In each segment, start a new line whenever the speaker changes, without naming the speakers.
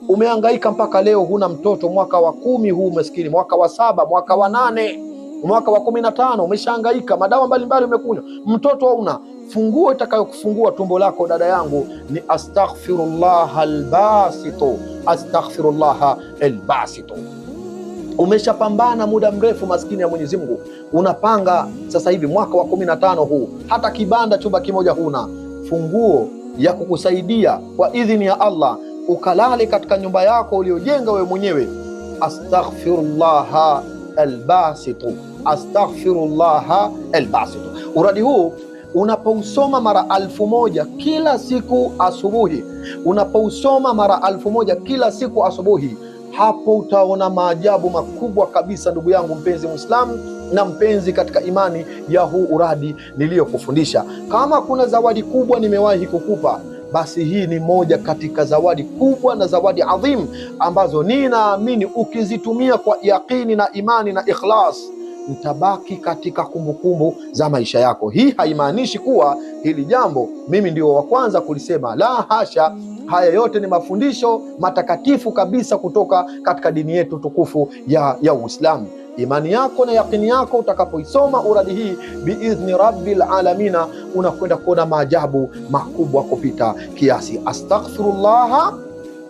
Umehangaika mpaka leo huna mtoto, mwaka wa 10 huu maskini, mwaka wa 7, mwaka wa 8, mwaka wa 15, umeshahangaika, madawa mbalimbali umekunywa, mtoto hauna. Funguo itakayokufungua tumbo lako dada yangu ni astaghfirullah albasitu, astaghfirullah albasitu. Umeshapambana muda mrefu maskini ya Mwenyezi Mungu, unapanga sasa hivi mwaka wa 15 huu, hata kibanda chumba kimoja huna. Funguo ya kukusaidia kwa idhini ya Allah ukalale katika nyumba yako uliojenga wewe mwenyewe, astaghfirullah albasitu, astaghfirullah albasitu. Uradi huu unapousoma mara 1000 kila siku asubuhi, unapousoma mara 1000 kila siku asubuhi, hapo utaona maajabu makubwa kabisa, ndugu yangu mpenzi Muislamu na mpenzi katika imani ya huu uradi niliyokufundisha. Kama kuna zawadi kubwa nimewahi kukupa, basi hii ni moja katika zawadi kubwa na zawadi adhim ambazo ninaamini ukizitumia kwa yaqini na imani na ikhlas, mtabaki katika kumbukumbu za maisha yako. Hii haimaanishi kuwa hili jambo mimi ndio wa kwanza kulisema, la hasha. Haya yote ni mafundisho matakatifu kabisa kutoka katika dini yetu tukufu ya Uislamu. Imani yako na yaqini yako utakapoisoma uradi hii biidhni rabbil alamina, unakwenda kuona maajabu makubwa kupita kiasi. Astaghfirullah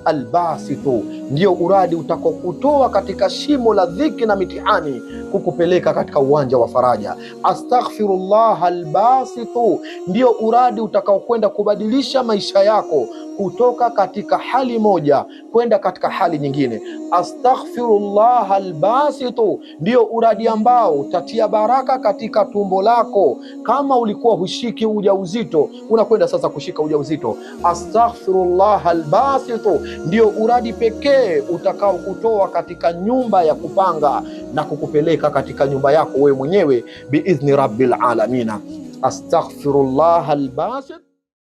albasitu ndio uradi utakokutoa katika shimo la dhiki na mitihani, kukupeleka katika uwanja wa faraja. Astaghfirullah albasitu ndio uradi utakaokwenda kubadilisha maisha yako kutoka katika hali moja kwenda katika hali nyingine. Astaghfirullah albasitu ndio uradi ambao utatia baraka katika tumbo lako. Kama ulikuwa hushiki ujauzito, unakwenda sasa kushika ujauzito. Astaghfirullah albasitu ndio uradi pekee utakao kutoa katika nyumba ya kupanga na kukupeleka katika nyumba yako wewe mwenyewe biidhni rabbil alamina. Astaghfirullah albasit.